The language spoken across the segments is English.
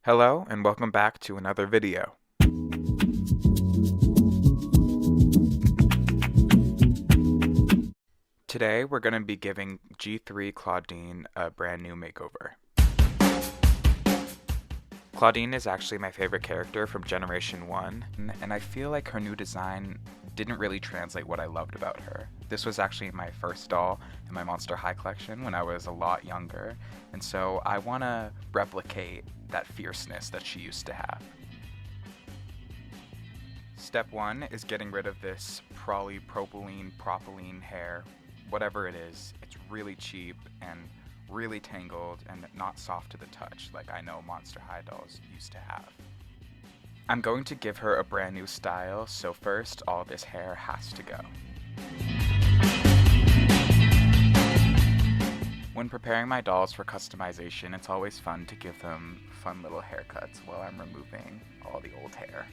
Hello and welcome back to another video. Today we're going to be giving G3 Clawdeen a brand new makeover. Clawdeen is actually my favorite character from Generation 1, and I feel like her new design didn't really translate what I loved about her. This was actually my first doll in my Monster High collection when I was a lot younger, and so I want to replicate that fierceness that she used to have. Step 1 is getting rid of this propylene hair, whatever it is. It's really cheap and really tangled and not soft to the touch like I know Monster High dolls used to have. I'm going to give her a brand new style, so first all this hair has to go. When preparing my dolls for customization, it's always fun to give them fun little haircuts while I'm removing all the old hair.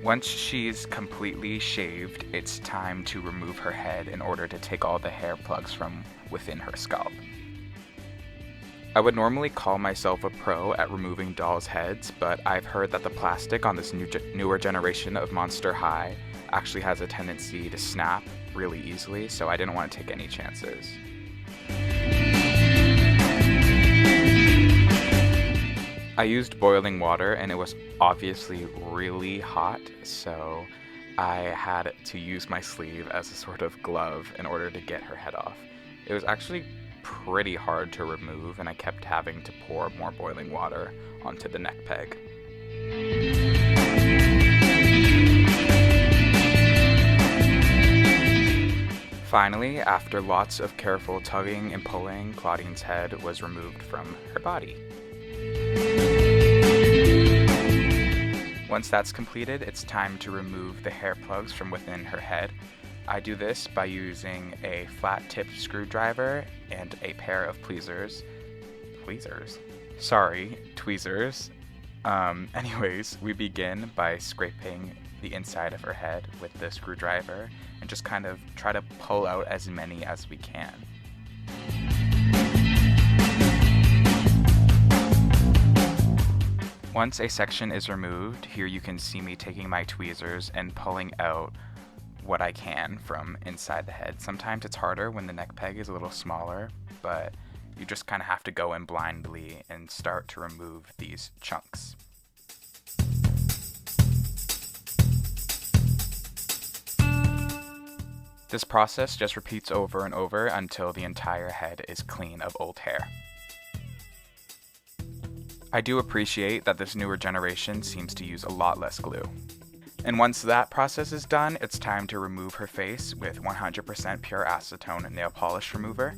Once she's completely shaved, it's time to remove her head in order to take all the hair plugs from within her scalp. I would normally call myself a pro at removing dolls' heads, but I've heard that the plastic on this newer generation of Monster High actually has a tendency to snap really easily, so I didn't want to take any chances. I used boiling water and it was obviously really hot, so I had to use my sleeve as a sort of glove in order to get her head off. It was actually pretty hard to remove and I kept having to pour more boiling water onto the neck peg. Finally, after lots of careful tugging and pulling, Clawdeen's head was removed from her body. Once that's completed, it's time to remove the hair plugs from within her head. I do this by using a flat-tipped screwdriver and a pair of tweezers. Anyways, we begin by scraping the inside of her head with the screwdriver and just kind of try to pull out as many as we can. Once a section is removed, here you can see me taking my tweezers and pulling out what I can from inside the head. Sometimes it's harder when the neck peg is a little smaller, but you just kind of have to go in blindly and start to remove these chunks. This process just repeats over and over until the entire head is clean of old hair. I do appreciate that this newer generation seems to use a lot less glue. And once that process is done, it's time to remove her face with 100% pure acetone nail polish remover.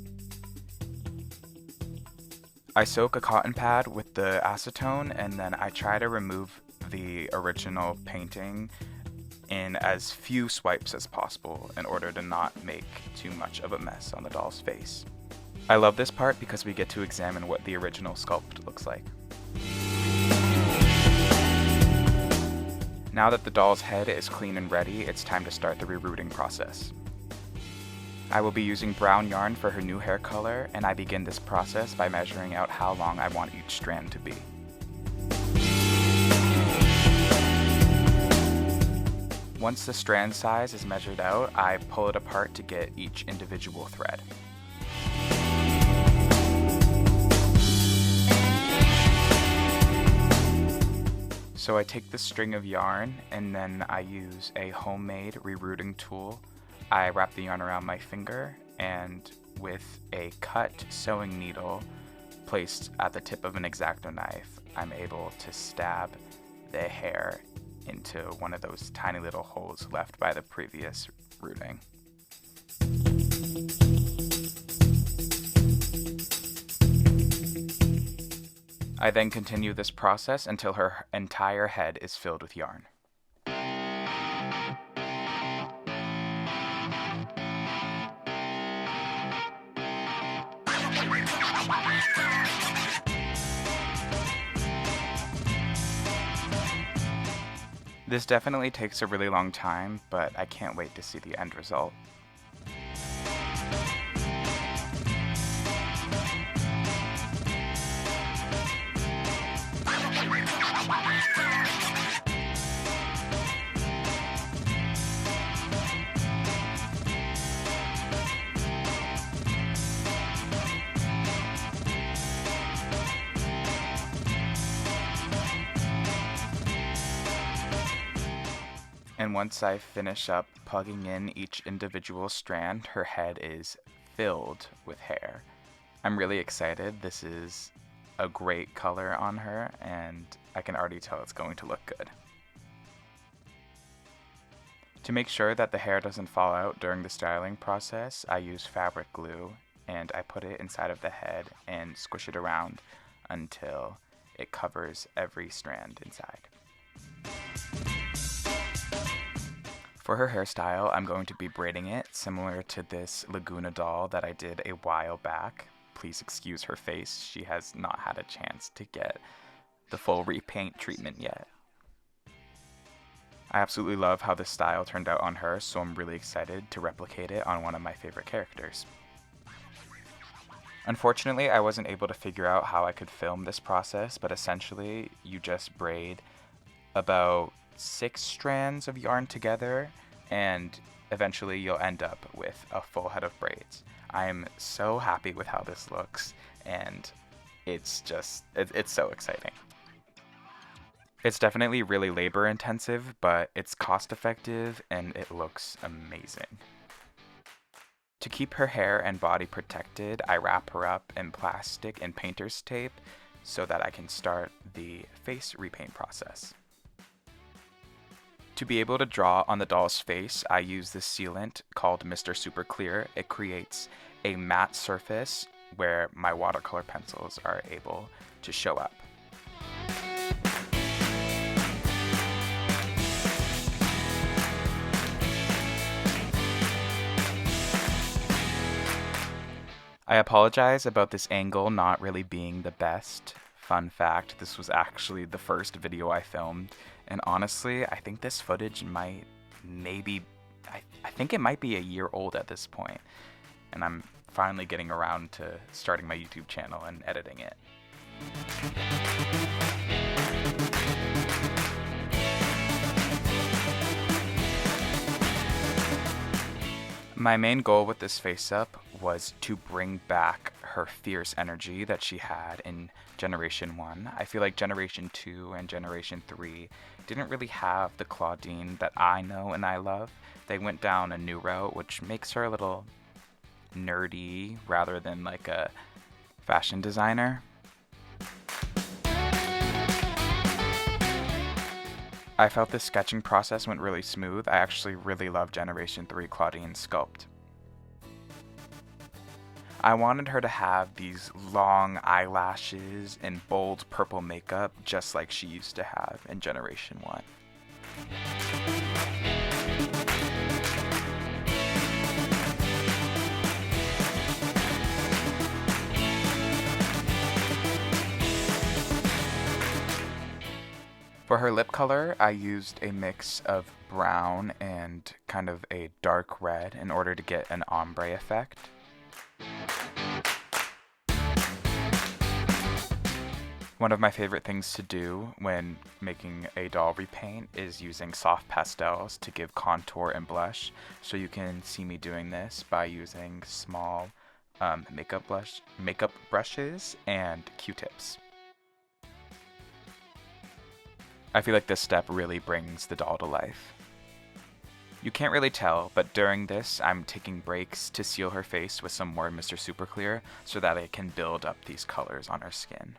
I soak a cotton pad with the acetone and then I try to remove the original painting in as few swipes as possible in order to not make too much of a mess on the doll's face. I love this part because we get to examine what the original sculpt looks like. Now that the doll's head is clean and ready, it's time to start the rerouting process. I will be using brown yarn for her new hair color, and I begin this process by measuring out how long I want each strand to be. Once the strand size is measured out, I pull it apart to get each individual thread. So I take the string of yarn and then I use a homemade rerouting tool. I wrap the yarn around my finger and with a cut sewing needle placed at the tip of an X-Acto knife, I'm able to stab the hair into one of those tiny little holes left by the previous routing. I then continue this process until her entire head is filled with yarn. This definitely takes a really long time, but I can't wait to see the end result. And once I finish up plugging in each individual strand, her head is filled with hair. I'm really excited. This is a great color on her, and I can already tell it's going to look good. To make sure that the hair doesn't fall out during the styling process, I use fabric glue, and I put it inside of the head and squish it around until it covers every strand inside. For her hairstyle, I'm going to be braiding it similar to this Laguna doll that I did a while back. Please excuse her face, she has not had a chance to get the full repaint treatment yet. I absolutely love how this style turned out on her, so I'm really excited to replicate it on one of my favorite characters. Unfortunately, I wasn't able to figure out how I could film this process, but essentially you just braid about 6 strands of yarn together, and eventually you'll end up with a full head of braids. I am so happy with how this looks, and it's so exciting. It's definitely really labor intensive, but it's cost effective and it looks amazing. To keep her hair and body protected, I wrap her up in plastic and painter's tape so that I can start the face repaint process. To be able to draw on the doll's face, I use this sealant called Mr. Super Clear. It creates a matte surface where my watercolor pencils are able to show up. I apologize about this angle not really being the best. Fun fact, this was actually the first video I filmed, and honestly, I think this footage I think it might be a year old at this point, and I'm finally getting around to starting my YouTube channel and editing it. My main goal with this face-up was to bring back her fierce energy that she had in Generation 1. I feel like Generation 2 and Generation 3 didn't really have the Clawdeen that I know and I love. They went down a new route, which makes her a little nerdy rather than like a fashion designer. I felt the sketching process went really smooth. I actually really love Generation 3 Clawdeen's sculpt. I wanted her to have these long eyelashes and bold purple makeup just like she used to have in Generation 1. For her lip color, I used a mix of brown and kind of a dark red in order to get an ombre effect. One of my favorite things to do when making a doll repaint is using soft pastels to give contour and blush. So you can see me doing this by using small makeup brushes and Q-tips. I feel like this step really brings the doll to life. You can't really tell, but during this, I'm taking breaks to seal her face with some more Mr. Super Clear so that I can build up these colors on her skin.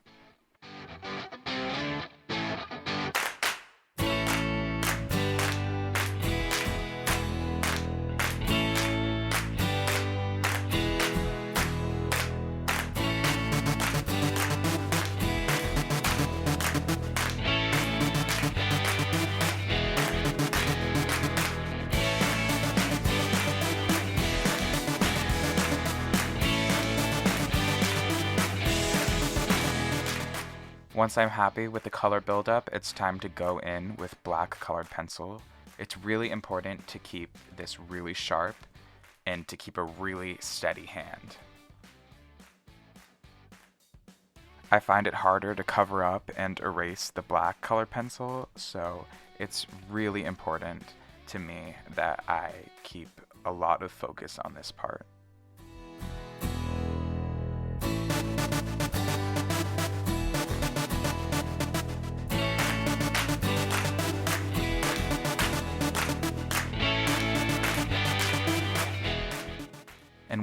Once I'm happy with the color buildup, it's time to go in with black colored pencil. It's really important to keep this really sharp and to keep a really steady hand. I find it harder to cover up and erase the black colored pencil, so it's really important to me that I keep a lot of focus on this part.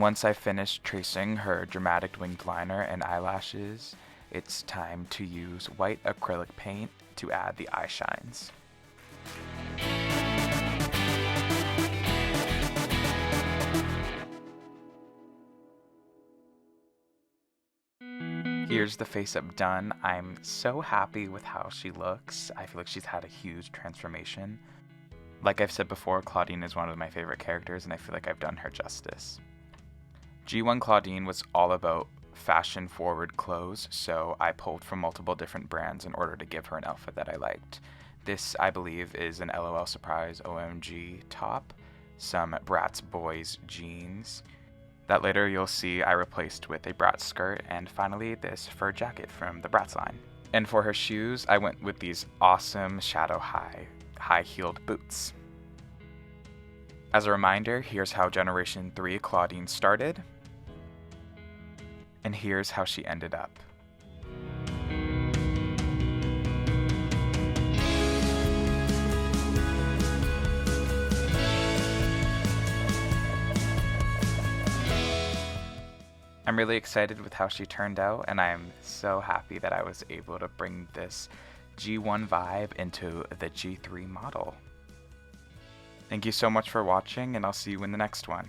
And once I finished tracing her dramatic winged liner and eyelashes, it's time to use white acrylic paint to add the eye shines. Here's the face up done. I'm so happy with how she looks. I feel like she's had a huge transformation. Like I've said before, Clawdeen is one of my favorite characters, and I feel like I've done her justice. G1 Clawdeen was all about fashion-forward clothes, so I pulled from multiple different brands in order to give her an outfit that I liked. This, I believe, is an LOL Surprise OMG top, some Bratz Boys jeans, that later you'll see I replaced with a Bratz skirt, and finally this fur jacket from the Bratz line. And for her shoes, I went with these awesome Shadow high-heeled boots. As a reminder, here's how Generation 3 Clawdeen started, and here's how she ended up. I'm really excited with how she turned out, and I'm so happy that I was able to bring this G1 vibe into the G3 model. Thank you so much for watching, and I'll see you in the next one.